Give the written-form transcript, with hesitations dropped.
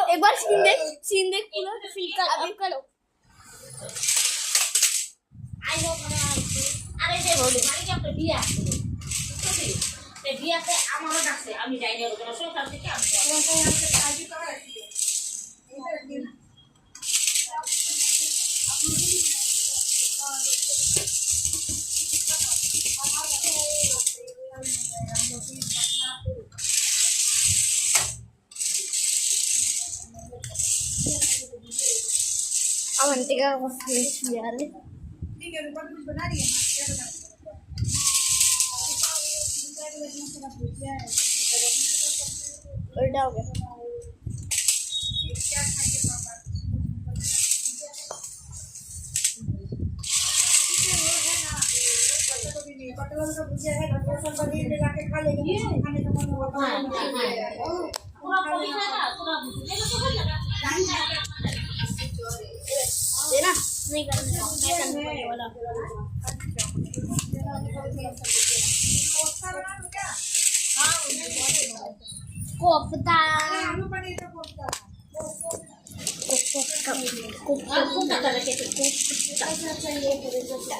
एक बार सीन देख पूरा फिर अभी करो আরে যে মালিক একটা বিয়ে আছে এই বিয়েতে আমারও আছে আমি যাই না ওখানে সরকার থেকে আমি amantiga yaar ठीक है रिकॉर्ड कुछ बना रही है क्या बना उल्टा हो गया क्या खाएंगे पापा पटल का भुजिया है लहसुन पनीर मिला के खा लेंगे खाने का मन होगा पूरा पूरी है ना पूरा देखो तो कर लगा देना नहीं करने वाला कोफ्ता आलू पनीर का कोफ्ता कोफ्ता करके कोफ्ता